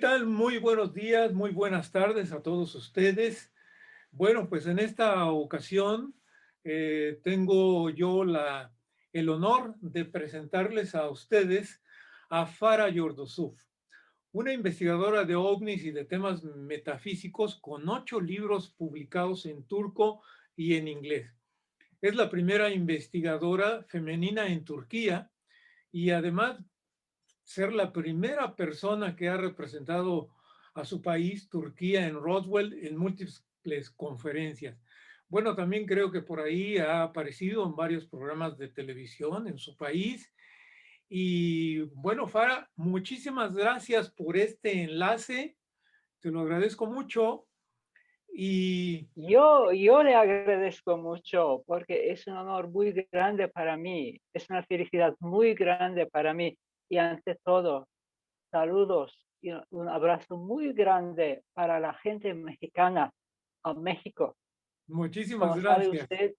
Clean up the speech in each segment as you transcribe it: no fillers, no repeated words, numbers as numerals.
tal? Muy buenos días, muy buenas tardes a todos ustedes. Bueno, pues en esta ocasión tengo yo el honor de presentarles a ustedes a Farah Yordosuf, una investigadora de ovnis y de temas metafísicos con 8 libros publicados en turco y en inglés. Es la primera investigadora femenina en Turquía y además ser la primera persona que ha representado a su país, Turquía, en Roswell, en múltiples conferencias. Bueno, también creo que por ahí ha aparecido en varios programas de televisión en su país. Y bueno, Farah, muchísimas gracias por este enlace. Te lo agradezco mucho. Y Yo le agradezco mucho porque es un honor muy grande para mí, es una felicidad muy grande para mí. Y ante todo, saludos y un abrazo muy grande para la gente mexicana a México. muchísimas Como sabe gracias. usted,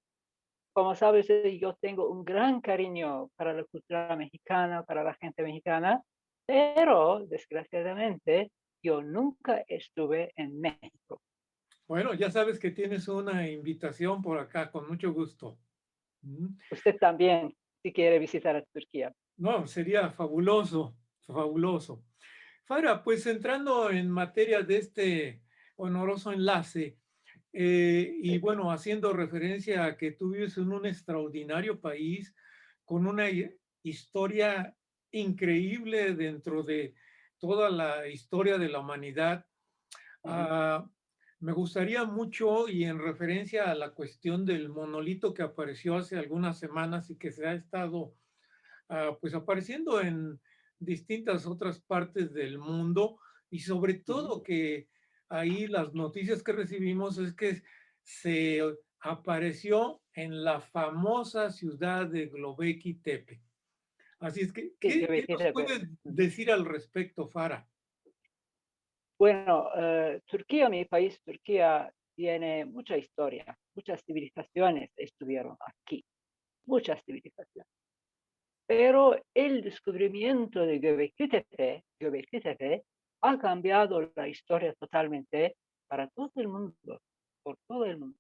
como sabe usted, yo tengo un gran cariño para la cultura mexicana, para la gente mexicana, pero desgraciadamente yo nunca estuve en México. Bueno, ya sabes que tienes una invitación por acá, con mucho gusto. Mm. Usted también, si quiere visitar a Turquía. No, sería fabuloso, fabuloso. Fara, pues entrando en materia de este honoroso enlace, y Sí. bueno, haciendo referencia a que tú vives en un extraordinario país con una historia increíble dentro de toda la historia de la humanidad. Ujú. ah, Me gustaría mucho, y en referencia a la cuestión del monolito que apareció hace algunas semanas y que se ha estado pues apareciendo en distintas otras partes del mundo, y sobre Ujú. todo que ahí las noticias que recibimos es que se apareció en la famosa ciudad de Göbekli Tepe. Así es que, Sí, ¿qué nos Göbekli. puedes decir al respecto, Farah? Bueno, Turquía, mi país, Turquía, tiene mucha historia. Muchas civilizaciones estuvieron aquí, muchas civilizaciones. Pero el descubrimiento de Göbekli Tepe ha cambiado la historia totalmente para todo el mundo, por todo el mundo.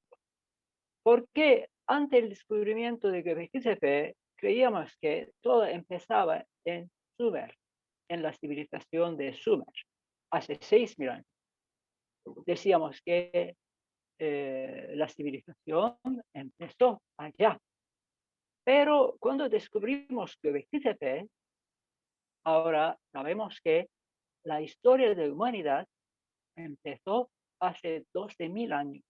Porque ante el descubrimiento de Göbekli Tepe, creíamos que todo empezaba en Sumer, en la civilización de Sumer, hace 6.000 años. Decíamos que la civilización empezó allá. Pero cuando descubrimos Göbekli Tepe, ahora sabemos que la historia de la humanidad empezó hace 12.000 años,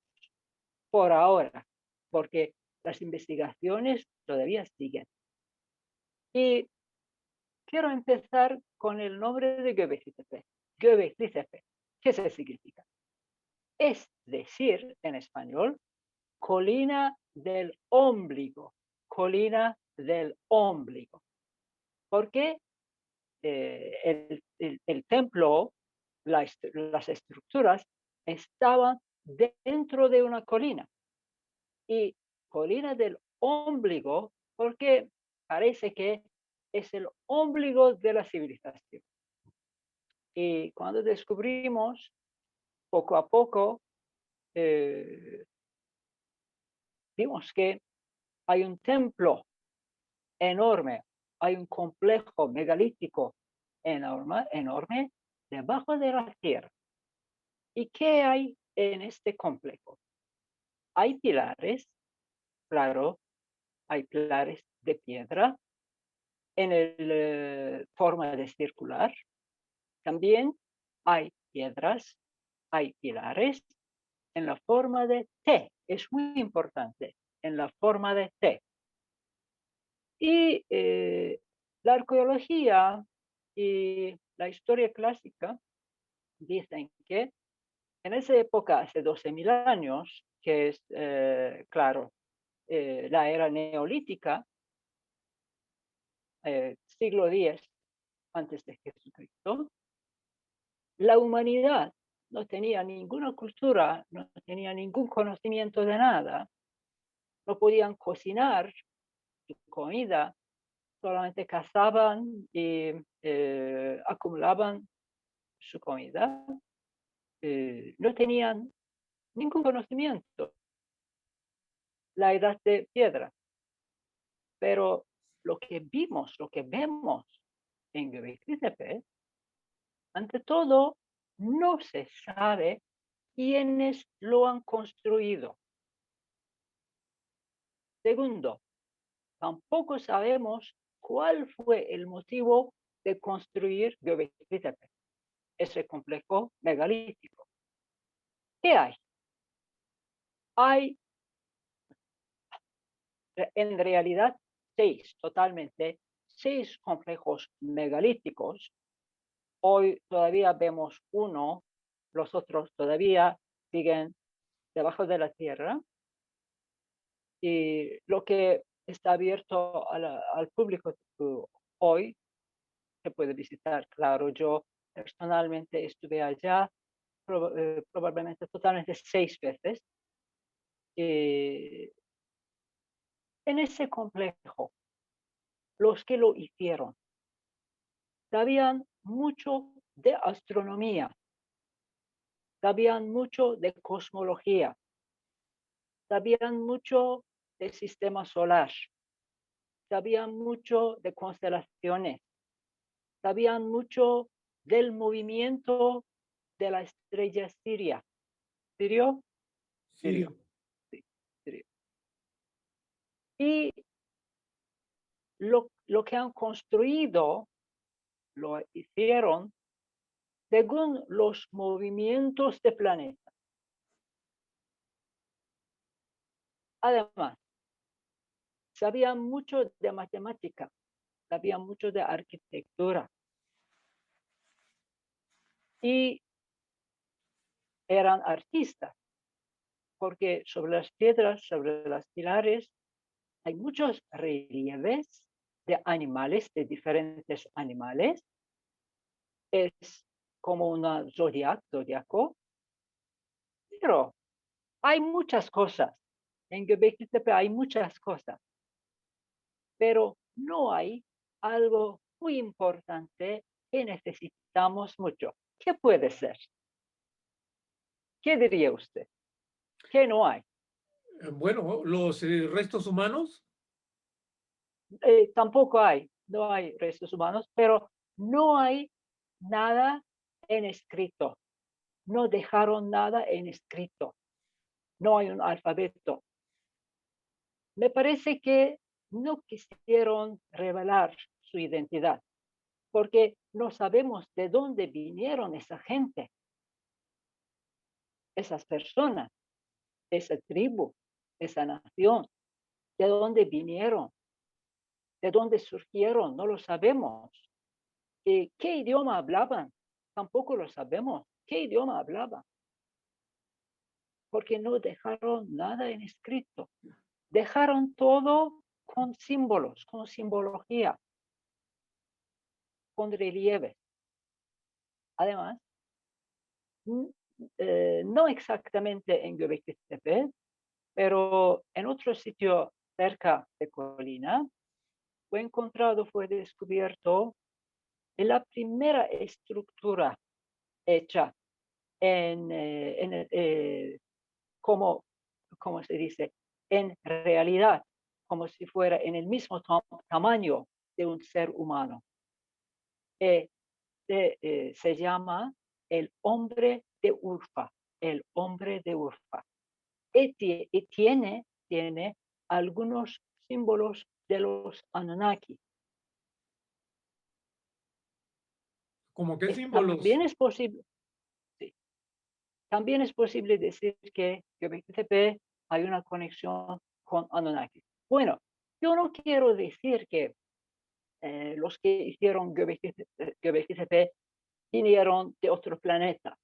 por ahora, porque las investigaciones todavía siguen. Y quiero empezar con el nombre de Göbekli Tepe. Göbekli Tepe, ¿qué se significa? Es decir, en español, colina del ombligo, colina del ombligo. Porque el templo, las estructuras estaban dentro de una colina. Y colina del ombligo, porque parece que es el ombligo de la civilización. Y cuando descubrimos, poco a poco, eh, vimos que hay un templo enorme, hay un complejo megalítico enorme, enorme debajo de la tierra. ¿Y qué hay en este complejo? Hay pilares, claro, hay pilares de piedra en forma de circular. También hay piedras, hay pilares en la forma de T. Es muy importante, en la forma de T. Y la arqueología y la historia clásica dicen que en esa época, hace 12.000 años, que es, claro, la era neolítica, siglo X antes de Jesucristo, la humanidad no tenía ninguna cultura, no tenía ningún conocimiento de nada, no podían cocinar su comida, solamente cazaban y acumulaban su comida, no tenían ningún conocimiento, la edad de piedra. Pero lo que vimos, lo que vemos en Göbekli Tepe, ante todo, no se sabe quiénes lo han construido. Segundo, tampoco sabemos cuál fue el motivo de construir Göbekli Tepe, ese complejo megalítico. ¿Qué hay? Hay en realidad seis complejos megalíticos. Hoy todavía vemos uno, los otros todavía siguen debajo de la tierra. Y lo que está abierto al público hoy se puede visitar. Claro, yo personalmente estuve allá probablemente totalmente 6 veces. En ese complejo, los que lo hicieron sabían mucho de astronomía, sabían mucho de cosmología, sabían mucho del sistema solar, sabían mucho de constelaciones, sabían mucho del movimiento de la estrella Siria. ¿Sirio? Sirio. Sí, Sirio. Y lo que han construido lo hicieron según los movimientos del planeta. Además, sabían mucho de matemática, sabían mucho de arquitectura y eran artistas, porque sobre las piedras, sobre las pilares, hay muchos relieves de animales, de diferentes animales. Es como una zodiaco, pero hay muchas cosas. En Göbekli Tepe hay muchas cosas, pero no hay algo muy importante que necesitamos mucho. ¿Qué puede ser? ¿Qué diría usted? ¿Qué no hay? Bueno, los restos humanos. Tampoco hay, no hay restos humanos, pero no hay nada en escrito. No dejaron nada en escrito. No hay un alfabeto. Me parece que no quisieron revelar su identidad, porque no sabemos de dónde vinieron esa gente, esas personas, esa tribu, esa nación, de dónde vinieron, de dónde surgieron, no lo sabemos. ¿Qué idioma hablaban? Tampoco lo sabemos. ¿Qué idioma hablaban? Porque no dejaron nada en escrito. Dejaron todo con símbolos, con simbología, con relieve. Además, no exactamente en Göbekli Tepe, pero en otro sitio cerca de Colina, fue descubierto la primera estructura hecha como, ¿cómo se dice? En realidad, como si fuera en el mismo tamaño de un ser humano. Se llama el hombre de Urfa, el hombre de Urfa. Y tiene algunos símbolos de los Anunnaki. ¿Cómo qué símbolos? También es posible, sí, también es posible decir que Göbekli Tepe hay una conexión con Anunnaki. Bueno, yo no quiero decir que los que hicieron Göbekli Tepe vinieron de otro planeta.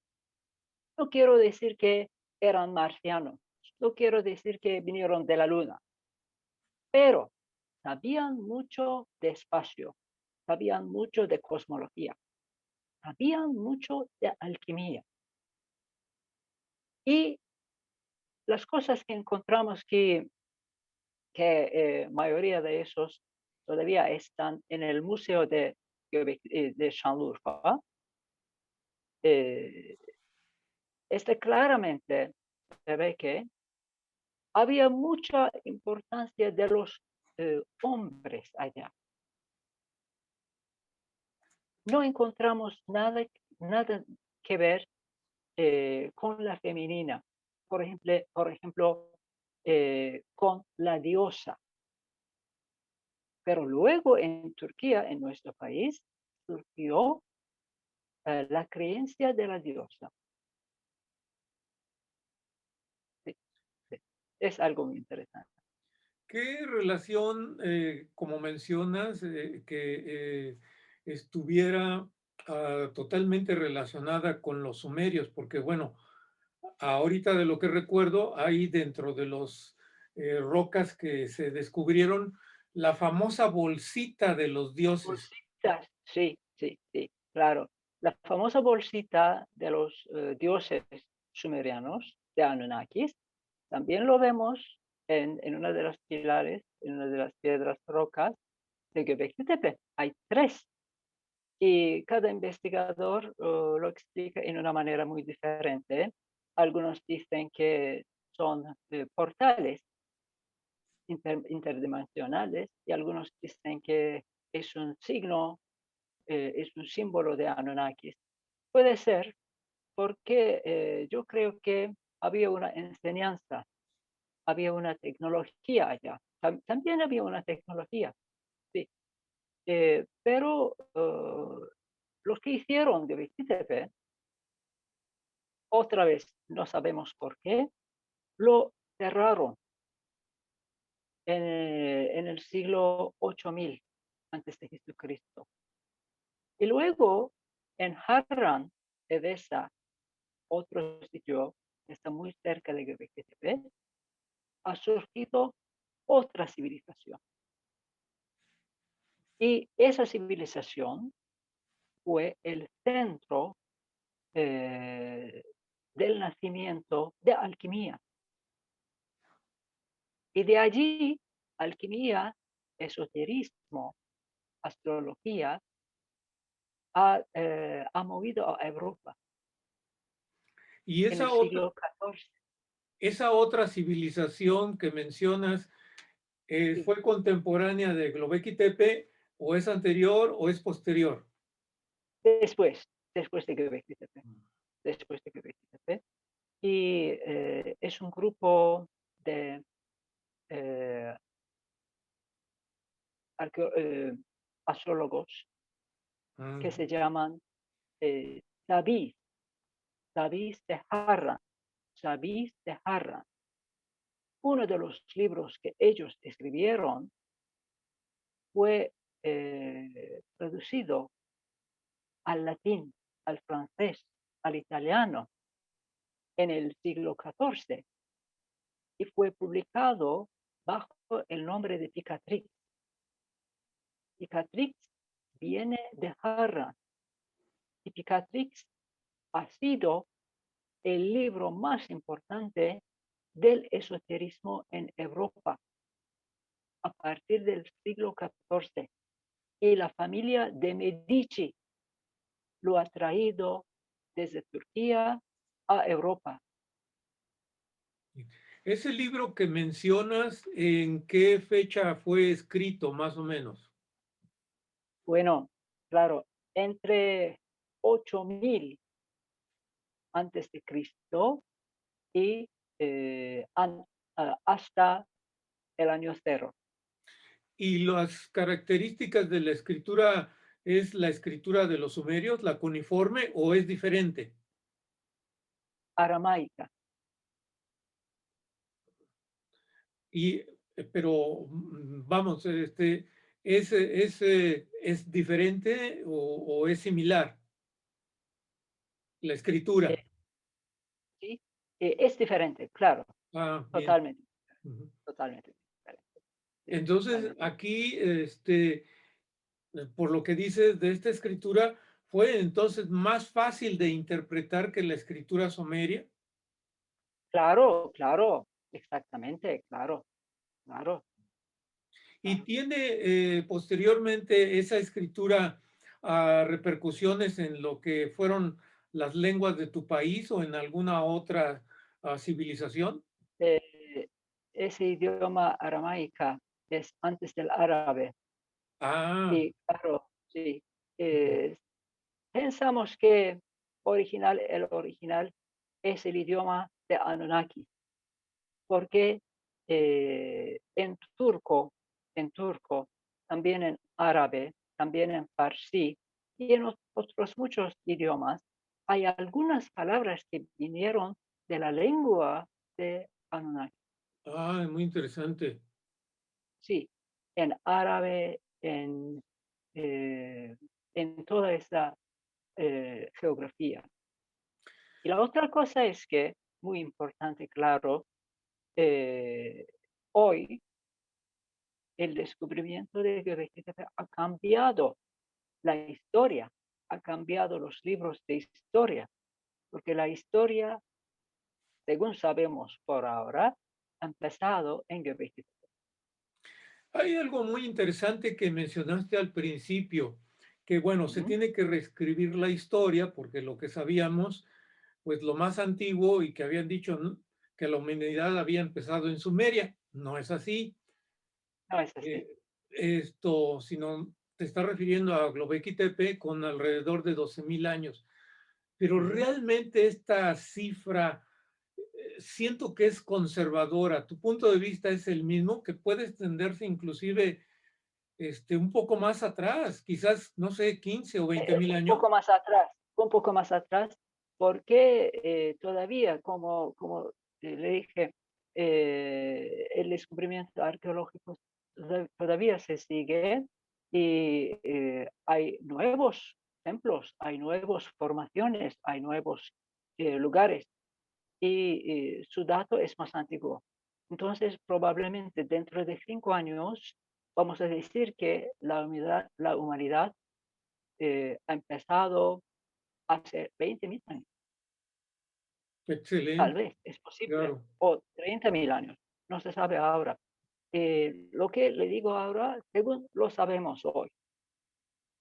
No quiero decir que eran marcianos. No quiero decir que vinieron de la luna. Pero sabían mucho de espacio, sabían mucho de cosmología, sabían mucho de alquimia. Y las cosas que encontramos que mayoría de esos todavía están en el Museo de Şanlıurfa, eh, claramente se ve que había mucha importancia de los hombres allá. No encontramos nada que ver con la femenina. Por ejemplo, con la diosa. Pero luego en Turquía, en nuestro país, surgió la creencia de la diosa. Sí, sí. Es algo muy interesante. ¿Qué relación, como mencionas, estuviera totalmente relacionada con los sumerios? Porque, bueno, ahorita de lo que recuerdo, hay dentro de los rocas que se descubrieron la famosa bolsita de los dioses. Bolsitas, sí, sí, sí, claro. La famosa bolsita de los dioses sumerianos, de Anunnakis, también lo vemos en una de las pilares, en una de las piedras rocas de Göbekli Tepe. Hay tres y cada investigador lo explica en una manera muy diferente. Algunos dicen que son portales interdimensionales y algunos dicen que es un signo, es un símbolo de Anunnakis. Puede ser porque yo creo que había una enseñanza, había una tecnología allá. También había una tecnología, sí. Pero lo que hicieron de Tepe, otra vez, no sabemos por qué, lo cerraron en el siglo 8000 antes de Jesucristo. Y luego en Harran, Edesa, otro sitio que está muy cerca de Göbekli Tepe, ha surgido otra civilización. Y esa civilización fue el centro eh, del nacimiento de alquimia. Y de allí, alquimia, esoterismo, astrología, ha movido a Europa Y en el siglo XIV. esa otra civilización que mencionas, Sí. ¿fue contemporánea de Göbekli Tepe o es anterior o es posterior? Después de Göbekli Tepe, después de Göbekli Tepe. Y es un grupo de eh, astrólogos que Mm. se llaman Tabiz, Tabiz de Harran, Tabiz de Harran. Uno de los libros que ellos escribieron fue traducido al latín, al francés, al italiano en el siglo XIV y fue publicado bajo el nombre de Picatrix. Picatrix viene de Harran y Picatrix ha sido el libro más importante del esoterismo en Europa a partir del siglo XIV. Y la familia de Medici lo ha traído desde Turquía a Europa. Ese libro que mencionas, ¿en qué fecha fue escrito, más o menos? Bueno, claro, entre 8000 antes de Cristo y hasta el año cero. ¿Y las características de la escritura es la escritura de los sumerios, la cuneiforme, o es diferente? Aramaica. Y, pero vamos, ¿es diferente o es similar la escritura? Eh, sí, es diferente, claro, Ah, bien. totalmente, Ujú. totalmente diferente. Sí, Entonces, totalmente. aquí, por lo que dices de esta escritura, ¿fue entonces más fácil de interpretar que la escritura sumeria? Claro, claro, exactamente, claro, claro, ¿Y claro. tiene posteriormente esa escritura repercusiones en lo que fueron las lenguas de tu país o en alguna otra civilización? Eh, ese idioma aramaica es antes del árabe Ah, y claro, sí, ujú. eh, pensamos que el original es el idioma de Anunnaki, porque en turco, también en árabe, también en farsi y en otros muchos idiomas, hay algunas palabras que vinieron de la lengua de Anunnaki. Ah, muy interesante. Sí, en árabe, en toda esta geografía. Y la otra cosa es que, muy importante, claro, eh, hoy el descubrimiento de Göbekli Tepe ha cambiado la historia, ha cambiado los libros de historia, porque la historia, según sabemos por ahora, ha empezado en Göbekli Tepe. Hay algo muy interesante que mencionaste al principio, que bueno, se Ujú. tiene que reescribir la historia porque lo que sabíamos, pues lo más antiguo y que habían dicho que la humanidad había empezado en Sumeria. No es así. No es así. Eh, esto, sino te está refiriendo a Göbekli Tepe con alrededor de 12,000 años. Pero Ujú. realmente esta cifra siento que es conservadora. ¿Tu punto de vista es el mismo, que puede extenderse inclusive un poco más atrás, quizás, no sé, 15 o 20,000 Un años? poco más atrás, un poco más atrás, porque todavía, como le dije, el descubrimiento arqueológico todavía se sigue y hay nuevos templos, hay nuevas formaciones, hay nuevos lugares y su dato es más antiguo. Entonces, probablemente dentro de 5 años vamos a decir que la humanidad ha empezado hace 20.000 años, tal Excelente, vez, es posible, claro, o 30.000 años, no se sabe ahora. Lo que le digo ahora, según lo sabemos hoy.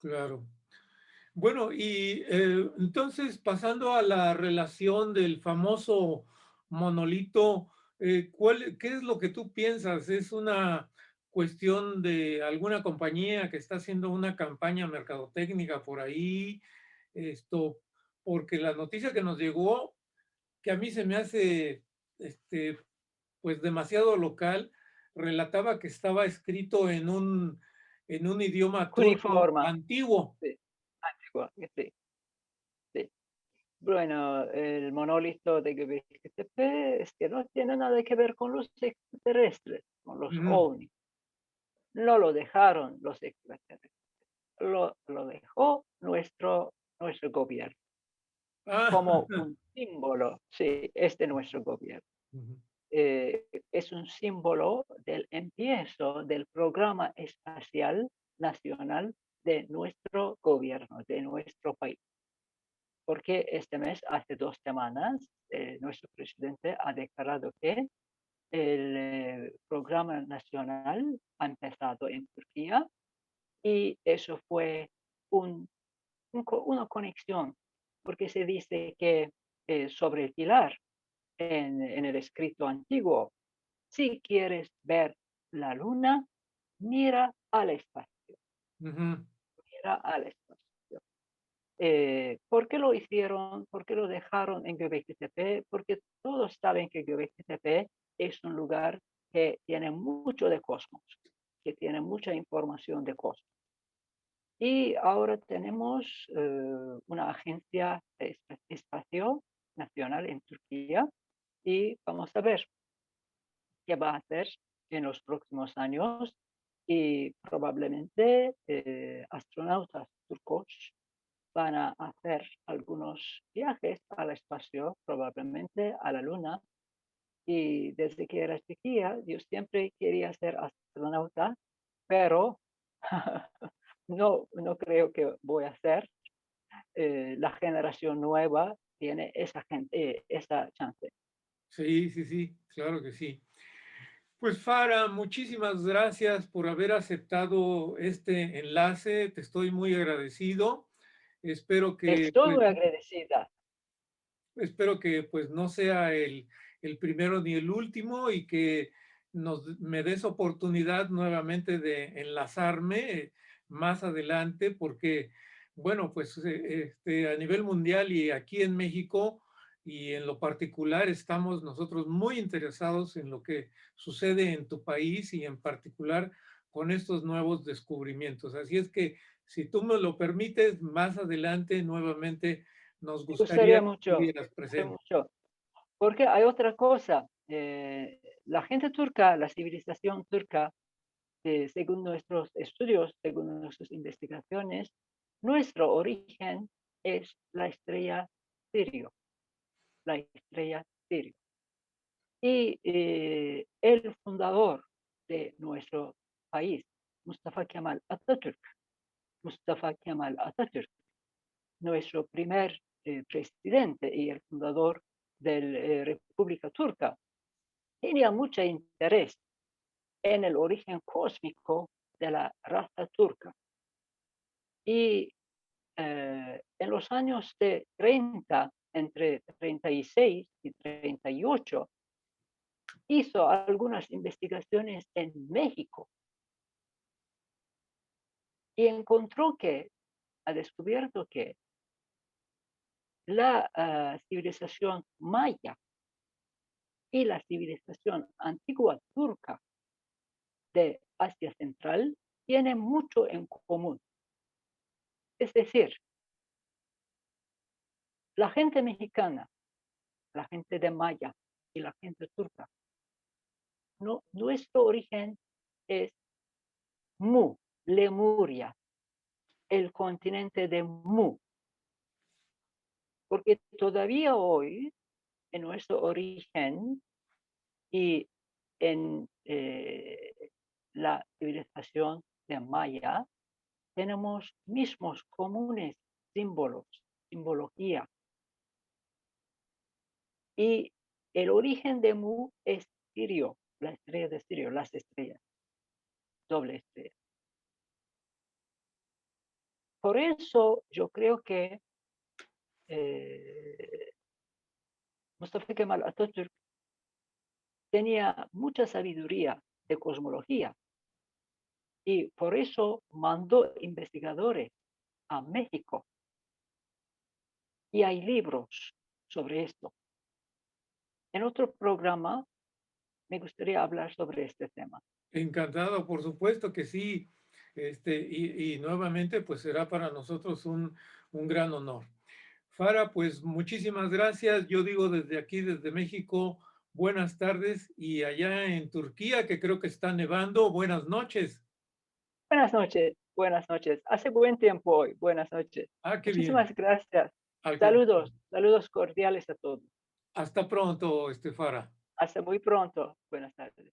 claro. Bueno, y entonces, pasando a la relación del famoso monolito, ¿qué es lo que tú piensas? ¿Es una cuestión de alguna compañía que está haciendo una campaña mercadotécnica por ahí? Esto, porque la noticia que nos llegó, que a mí se me hace, este, pues demasiado local, relataba que estaba escrito en un idioma turco Cuneiforma, antiguo. sí, antigua, sí, sí. Bueno, el monolito de Göbekli Tepe es que no tiene nada que ver con los extraterrestres, con los Ujú. ovnis. No lo dejaron los extraterrestres, lo dejó nuestro gobierno Ah, como un símbolo, sí, es de nuestro gobierno. ujú, Es un símbolo del empiezo del programa espacial nacional de nuestro gobierno, de nuestro país. Porque este mes, hace 2 semanas, nuestro presidente ha declarado que el programa nacional ha empezado en Turquía y eso fue un- una conexión, porque se dice que sobre el pilar en el escrito antiguo, si quieres ver la luna, mira al espacio, ujú. mira al espacio. ¿Por qué lo hicieron? ¿Por qué lo dejaron en Göbekli Tepe? Porque todos saben que Göbekli Tepe es un lugar que tiene mucho de cosmos, que tiene mucha información de cosmos. Y ahora tenemos una agencia de espacio nacional en Turquía y vamos a ver qué va a hacer en los próximos años y probablemente astronautas turcos van a hacer algunos viajes al espacio, probablemente a la Luna. Y desde que era chiquilla, yo siempre quería ser astronauta, pero no creo que voy a ser. La generación nueva tiene esa chance. Sí, sí, sí, claro que sí. Pues Fara, muchísimas gracias por haber aceptado este enlace. Te estoy muy agradecido. Espero que Estoy pues, muy agradecida. espero que pues no sea el primero ni el último y que me des oportunidad nuevamente de enlazarme más adelante porque, bueno, pues a nivel mundial y aquí en México y en lo particular estamos nosotros muy interesados en lo que sucede en tu país y en particular con estos nuevos descubrimientos. Así es que si tú me lo permites, más adelante nuevamente nos Me gustaría gustaría que mucho, estuvieras me gustaría presente. mucho. Porque hay otra cosa. La gente turca, la civilización turca, según nuestros estudios, según nuestras investigaciones, nuestro origen es la estrella Sirio, la estrella Sirio. Y el fundador de nuestro país, Mustafa Kemal Atatürk, Mustafa Kemal Atatürk, nuestro primer presidente y el fundador de la República Turca, tenía mucho interés en el origen cósmico de la raza turca. Y en los años de 30, entre 36 y 38, hizo algunas investigaciones en México y encontró que, ha descubierto que la civilización maya y la civilización antigua turca de Asia Central tienen mucho en común. Es decir, la gente mexicana, la gente de Maya y la gente turca, no, nuestro origen es Mu, Lemuria, el continente de Mu, porque todavía hoy, en nuestro origen y en la civilización de Maya, tenemos mismos comunes símbolos, simbología. Y el origen de Mu es Sirio, la estrella de Sirio, las estrellas, doble estrella. Por eso yo creo que eh, Mustafa Kemal Atatürk tenía mucha sabiduría de cosmología y por eso mandó investigadores a México y hay libros sobre esto. En otro programa me gustaría hablar sobre este tema. Encantado, por supuesto que sí. Y nuevamente, pues será para nosotros un gran honor. Fara, pues muchísimas gracias. Yo digo desde aquí, desde México, buenas tardes y allá en Turquía, que creo que está nevando, buenas noches. Buenas noches, buenas noches. Hace buen tiempo hoy. Buenas noches. Ah, qué bien. Muchísimas gracias. Al Saludos, contrario. saludos cordiales a todos. Hasta pronto, Fara. Hasta muy pronto. Buenas tardes.